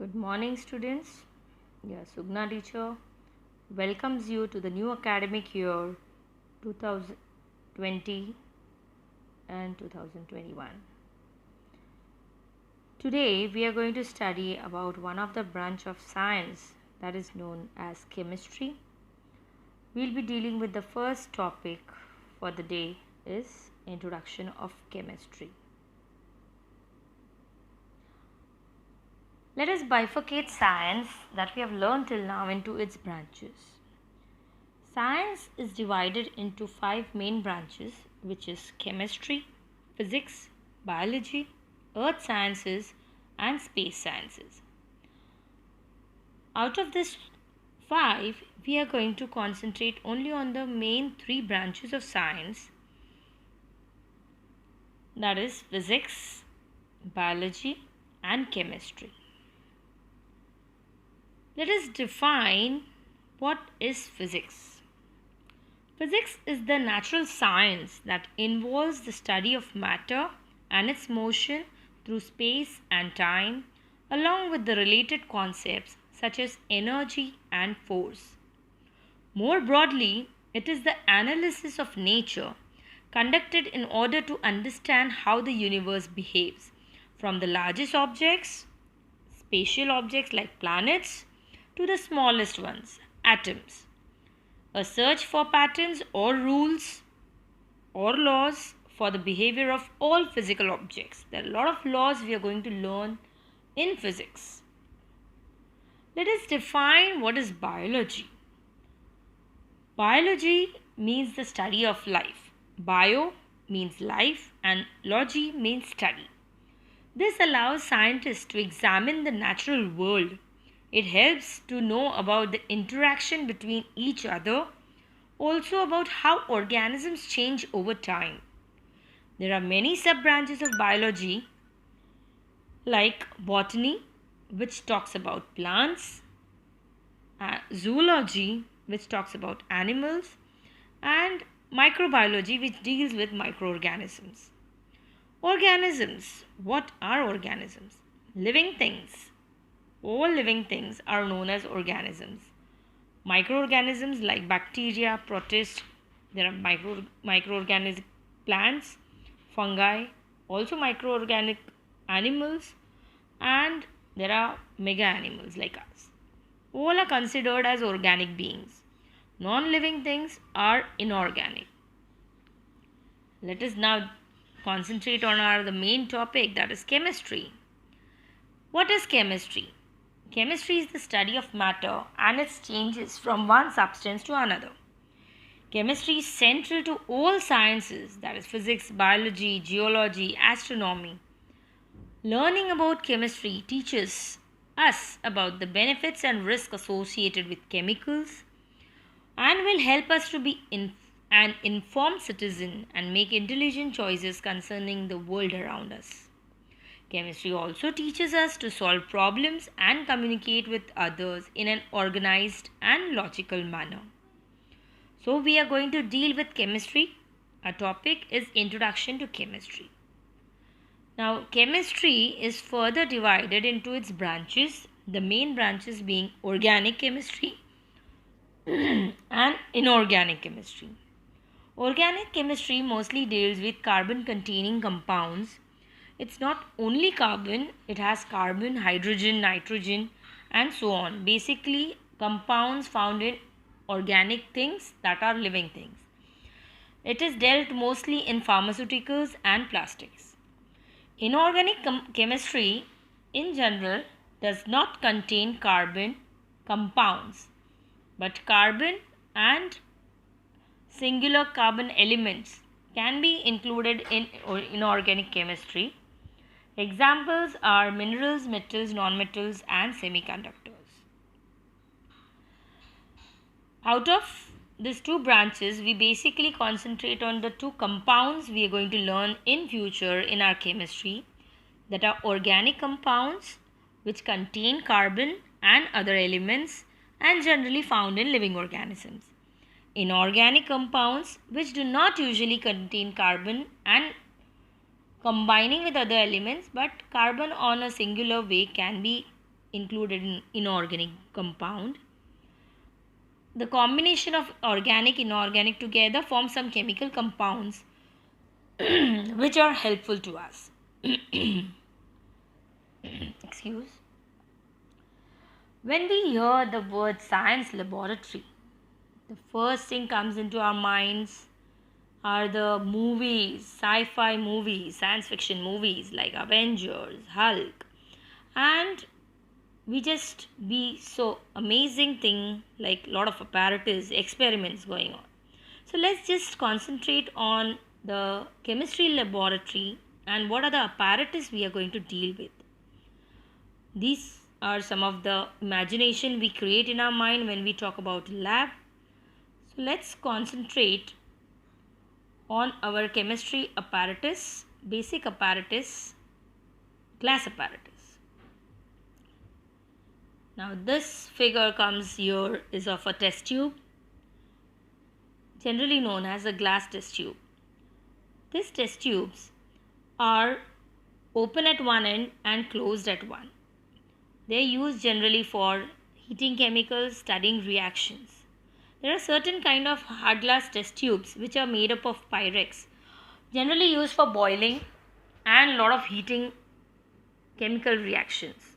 Good morning, students. Sugna teacher welcomes you to the new academic year 2020 and 2021. Today, we are going to study about one of the branch of science that is known as chemistry. We'll be dealing with the first topic for the day is introduction of chemistry. Let us bifurcate science that we have learned till now into its branches. Science is divided into 5 main branches, which is chemistry, physics, biology, earth sciences, and space sciences. Out of this 5, we are going to concentrate only on the main 3 branches of science, that is physics, biology, and chemistry. Let us define what is physics. Physics is the natural science that involves the study of matter and its motion through space and time, along with the related concepts such as energy and force. More broadly, it is the analysis of nature conducted in order to understand how the universe behaves, from the largest objects, spatial objects like planets, to the smallest ones, atoms. A search for patterns or rules or laws for the behavior of all physical objects. There are a lot of laws we are going to learn in physics. Let us define what is biology. Biology means the study of life. Bio means life and logy means study. This allows scientists to examine the natural world. It helps to know about the interaction between each other, also about how organisms change over time. There are many sub-branches of biology like botany, which talks about plants, zoology, which talks about animals, and microbiology, which deals with microorganisms. Organisms. What are organisms? Living things. All living things are known as organisms. Microorganisms like bacteria, protists, there are microorganic plants, fungi, also microorganic animals, and there are mega animals like us. All are considered as organic beings. Non-living things are inorganic. Let us now concentrate on the main topic, that is chemistry. What is chemistry? Chemistry is the study of matter and its changes from one substance to another. Chemistry is central to all sciences, that is physics, biology, geology, astronomy. Learning about chemistry teaches us about the benefits and risks associated with chemicals and will help us to be an informed citizen and make intelligent choices concerning the world around us. Chemistry also teaches us to solve problems and communicate with others in an organized and logical manner. So we are going to deal with chemistry. Our topic is Introduction to Chemistry. Now, chemistry is further divided into its branches, the main branches being organic chemistry and inorganic chemistry. Organic chemistry mostly deals with carbon-containing compounds. It's not only carbon, it has carbon, hydrogen, nitrogen, and so on. Basically, compounds found in organic things that are living things. It is dealt mostly in pharmaceuticals and plastics. Inorganic chemistry in general does not contain carbon compounds, but carbon and singular carbon elements can be included in inorganic chemistry. Examples are minerals, metals, nonmetals, and semiconductors. Out of these 2 branches, we basically concentrate on the 2 compounds we are going to learn in future in our chemistry, that are organic compounds which contain carbon and other elements and generally found in living organisms. Inorganic compounds which do not usually contain carbon and combining with other elements, but carbon on a singular way can be included in inorganic compound. The combination of organic inorganic together forms some chemical compounds which are helpful to us. Excuse. When we hear the word science laboratory, the first thing comes into our minds are the movies, sci-fi movies, science fiction movies like Avengers, Hulk, and we just be so amazing thing like lot of apparatus, experiments going on. So let's just concentrate on the chemistry laboratory and what are the apparatus we are going to deal with. These are some of the imagination we create in our mind when we talk about lab. So let's concentrate on our chemistry apparatus, basic apparatus, glass apparatus. Now this figure comes here is of a test tube, generally known as a glass test tube. These test tubes are open at one end and closed at one. They are used generally for heating chemicals, studying reactions. There are certain kind of hard glass test tubes which are made up of Pyrex, generally used for boiling and lot of heating chemical reactions.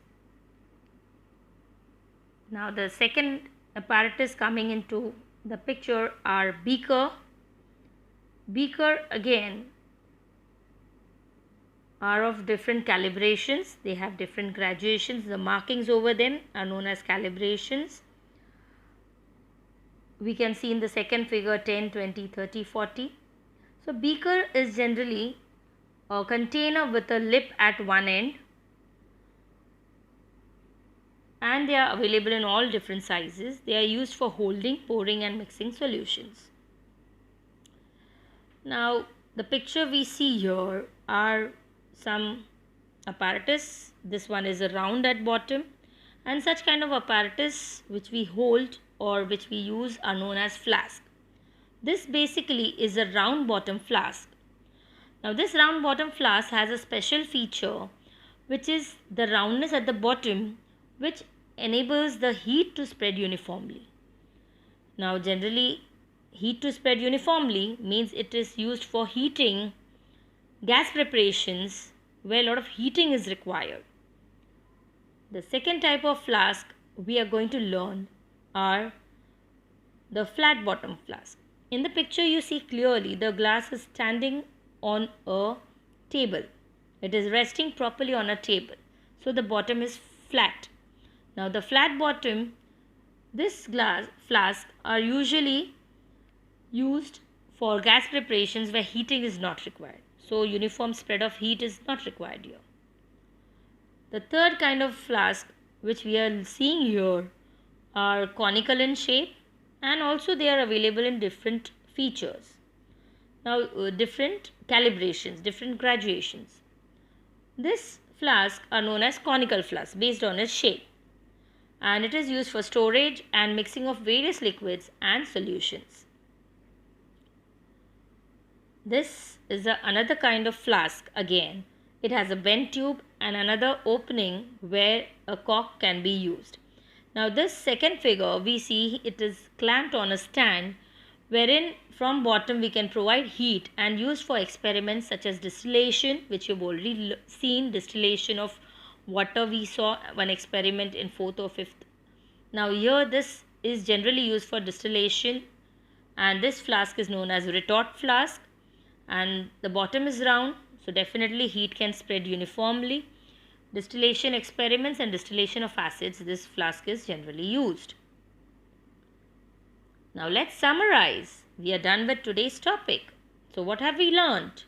Now the second apparatus coming into the picture are beaker. Beaker again are of different calibrations. They have different graduations. The markings over them are known as calibrations. We can see in the second figure 10, 20, 30, 40. So beaker is generally a container with a lip at one end, and they are available in all different sizes. They are used for holding, pouring and mixing solutions. Now the picture we see here are some apparatus. This one is a round at bottom, and such kind of apparatus which we hold or which we use are known as flask. This basically is a round bottom flask. Now this round bottom flask has a special feature which is the roundness at the bottom, which enables the heat to spread uniformly. Now generally heat to spread uniformly means it is used for heating gas preparations where a lot of heating is required. The second type of flask we are going to learn are the flat bottom flask. In the picture you see clearly the glass is standing on a table. It is resting properly on a table. So the bottom is flat. Now the flat bottom, this glass flask are usually used for gas preparations where heating is not required. So uniform spread of heat is not required here. The third kind of flask which we are seeing here are conical in shape, and also they are available in different features. Now different calibrations, different graduations. This flask are known as conical flask based on its shape, and it is used for storage and mixing of various liquids and solutions. This is another kind of flask again. It has a bent tube and another opening where a cork can be used. Now this second figure we see it is clamped on a stand wherein from bottom we can provide heat and used for experiments such as distillation, which you've already seen, distillation of water. We saw one experiment in 4th or 5th. Now here this is generally used for distillation, and this flask is known as retort flask, and the bottom is round, so definitely heat can spread uniformly. Distillation experiments and distillation of acids, this flask is generally used. Now let's summarize. We are done with today's topic. So what have we learned?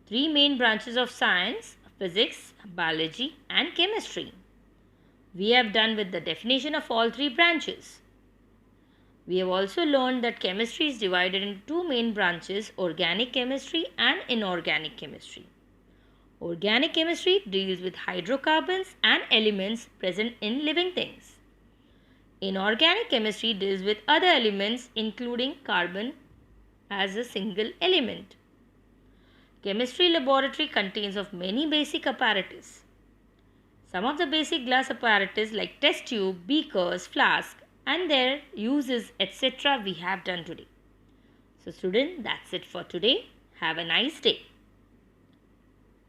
3 main branches of science: physics, biology and chemistry. We have done with the definition of all 3 branches. We have also learned that chemistry is divided into 2 main branches: organic chemistry and inorganic chemistry. Organic chemistry deals with hydrocarbons and elements present in living things. Inorganic chemistry deals with other elements including carbon as a single element. Chemistry laboratory contains of many basic apparatus. Some of the basic glass apparatus like test tube, beakers, flask and their uses etc. we have done today. So student, that's it for today. Have a nice day.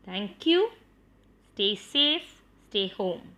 Thank you. Stay safe. Stay home.